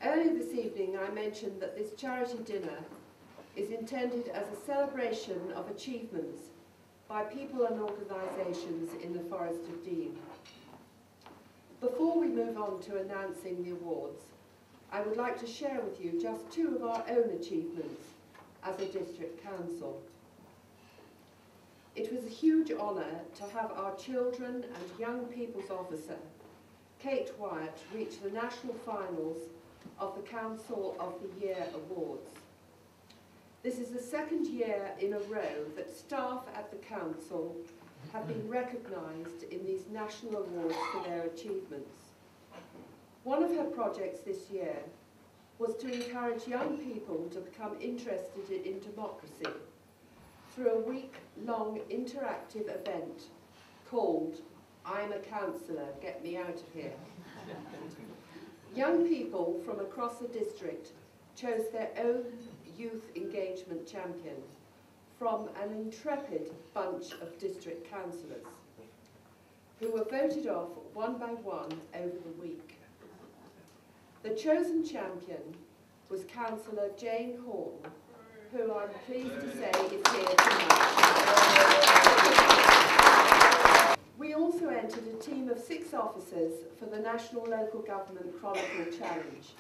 Earlier this evening I mentioned that this charity dinner is intended as a celebration of achievements by people and organisations in the Forest of Dean. Before we move on to announcing the awards, I would like to share with you just two of our own achievements as a district council. It was a huge honour to have our children and young people's officer, Kate Wyatt, reach the national finals of the Council of the Year Awards. This is the second year in a row that staff at the Council have been recognised in these national awards for their achievements. One of her projects this year was to encourage young people to become interested in democracy through a week-long interactive event called I'm a Councillor, Get Me Out of Here. Young people from across the district chose their own youth engagement champion from an intrepid bunch of district councillors who were voted off one by one over the week. The chosen champion was Councillor Jane Horn, who I'm pleased to say is here tonight. We also entered a team of 6 officers for the National Local Government Chronicle Challenge,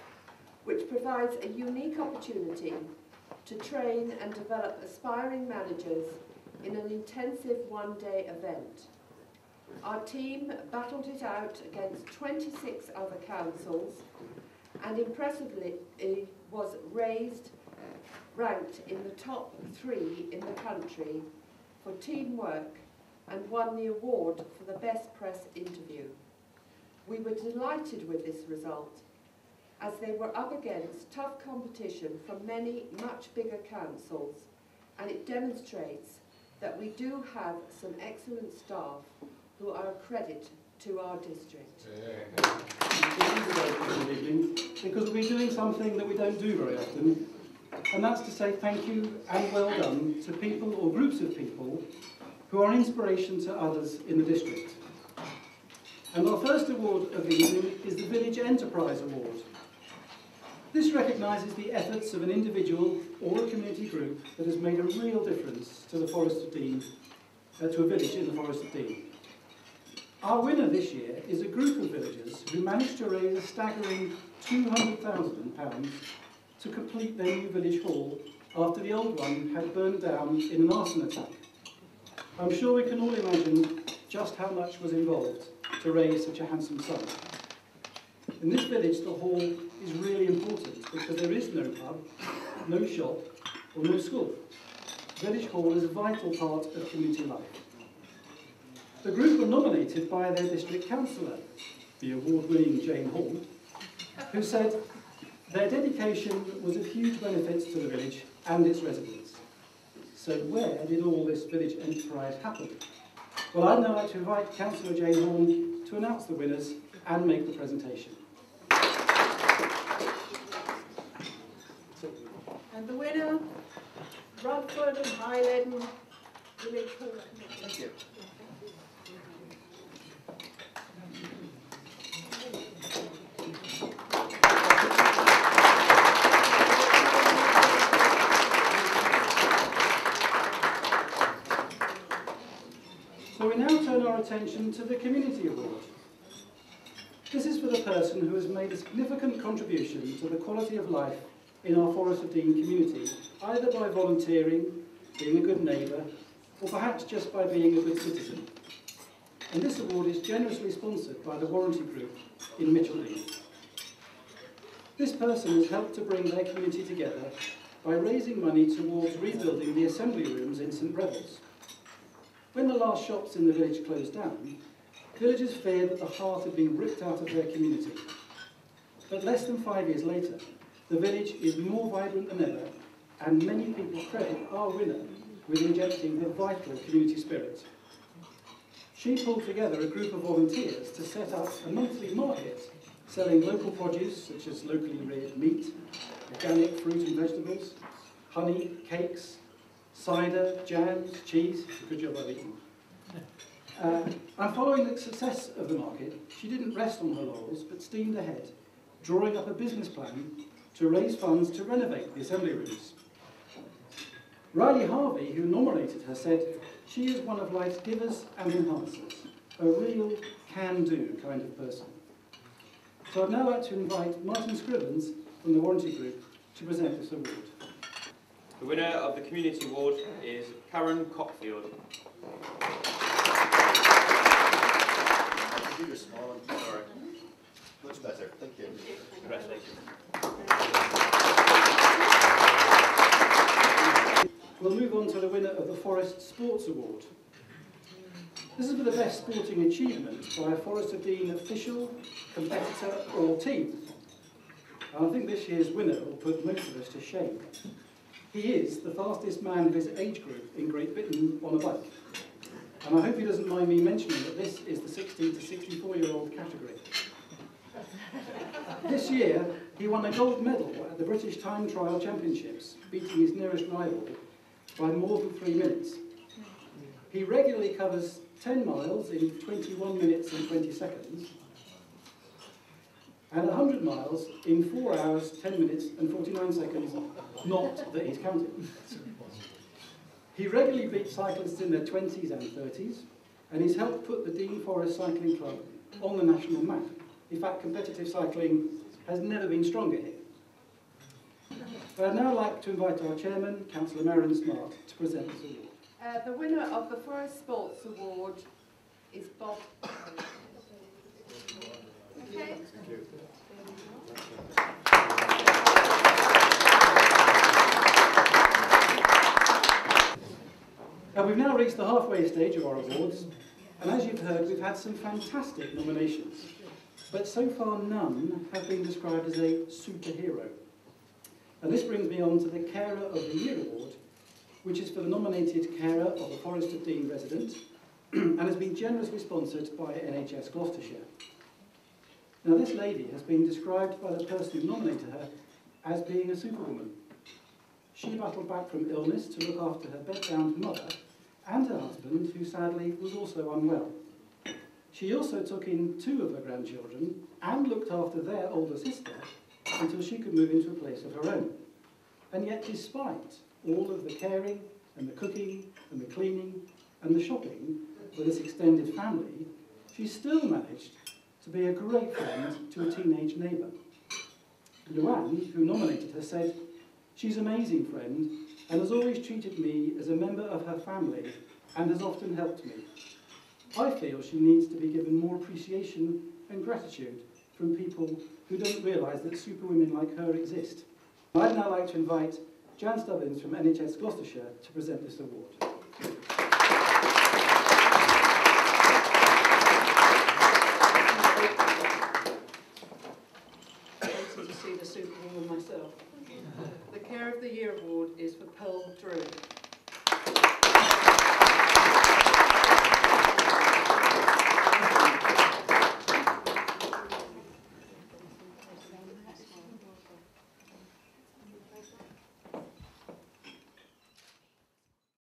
which provides a unique opportunity to train and develop aspiring managers in an intensive one-day event. Our team battled it out against 26 other councils and impressively was ranked in the top 3 in the country for teamwork and won the award for the Best Press Interview. We were delighted with this result, as they were up against tough competition from many much bigger councils, and it demonstrates that we do have some excellent staff who are a credit to our district. Because we're doing something that we don't do very often, and that's to say thank you and well done to people or groups of people who are inspiration to others in the district. And our first award of the evening is the Village Enterprise Award. This recognises the efforts of an individual or a community group that has made a real difference to the Forest of Dean, to a village in the Forest of Dean. Our winner this year is a group of villagers who managed to raise a staggering £200,000 to complete their new village hall after the old one had burned down in an arson attack. I'm sure we can all imagine just how much was involved to raise such a handsome sum. In this village, the hall is really important because there is no pub, no shop, or no school. Village hall is a vital part of community life. The group were nominated by their district councillor, the award-winning Jane Horn, who said their dedication was of huge benefits to the village and its residents. So where did all this village enterprise happen? Well, I'd now like to invite Councillor Jane Horn to announce the winners and make the presentation. And the winner, Romford and Highland Village Hall. Thank you. So we now turn our attention to the Community Award. This is for the person who has made a significant contribution to the quality of life in our Forest of Dean community, either by volunteering, being a good neighbour, or perhaps just by being a good citizen. And this award is generously sponsored by the Warranty Group in Micheldean. This person has helped to bring their community together by raising money towards rebuilding the assembly rooms in St Rebels. When the last shops in the village closed down, villagers feared that the heart had been ripped out of their community. But less than 5 years later, the village is more vibrant than ever, and many people credit our winner with injecting the vital community spirit. She pulled together a group of volunteers to set up a monthly market selling local produce such as locally reared meat, organic fruit and vegetables, honey, cakes, cider, jams, cheese. Good job I've eaten. And following the success of the market, she didn't rest on her laurels but steamed ahead drawing up a business plan to raise funds to renovate the assembly rooms. Riley Harvey, who nominated her, said she is one of life's givers and enhancers, a real can-do kind of person. So I'd now like to invite Martin Scrivens from the Warranty Group to present this award. The winner of the Community Award is Karen Cockfield. Keep your smile on. Sorry. Much better, thank you. Congratulations. We'll move on to the winner of the Forest Sports Award. This is for the best sporting achievement by a Forest of Dean official, competitor or team. And I think this year's winner will put most of us to shame. He is the fastest man of his age group in Great Britain on a bike. And I hope he doesn't mind me mentioning that this is the 60 to 64-year-old category. This year, he won a gold medal at the British Time Trial Championships, beating his nearest rival by more than 3 minutes. He regularly covers 10 miles in 21 minutes and 20 seconds, and 100 miles in 4 hours, 10 minutes and 49 seconds, not that he's counting. He regularly beats cyclists in their 20s and 30s, and he's helped put the Dean Forest Cycling Club on the national map. In fact, competitive cycling has never been stronger here. But I'd now like to invite our chairman, Councillor Marion Smart, to present this award. The winner of the Forest Sports Award is Bob. Okay. We've now reached the halfway stage of our awards, and as you've heard, we've had some fantastic nominations. But so far none have been described as a superhero. And this brings me on to the Carer of the Year Award, which is for the nominated carer of a Forest of Dean resident, and has been generously sponsored by NHS Gloucestershire. Now this lady has been described by the person who nominated her as being a superwoman. She battled back from illness to look after her bedbound mother and her husband, who sadly was also unwell. She also took in 2 of her grandchildren and looked after their older sister until she could move into a place of her own. And yet, despite all of the caring and the cooking and the cleaning and the shopping for this extended family, she still managed to be a great friend to a teenage neighbour. Luann, who nominated her, said, "She's an amazing friend and has always treated me as a member of her family and has often helped me. I feel she needs to be given more appreciation and gratitude from people who don't realise that superwomen like her exist." I'd now like to invite Jan Stubbins from NHS Gloucestershire to present this award. Waiting to see the superwoman myself. The Care of the Year Award is for Pearl Drew.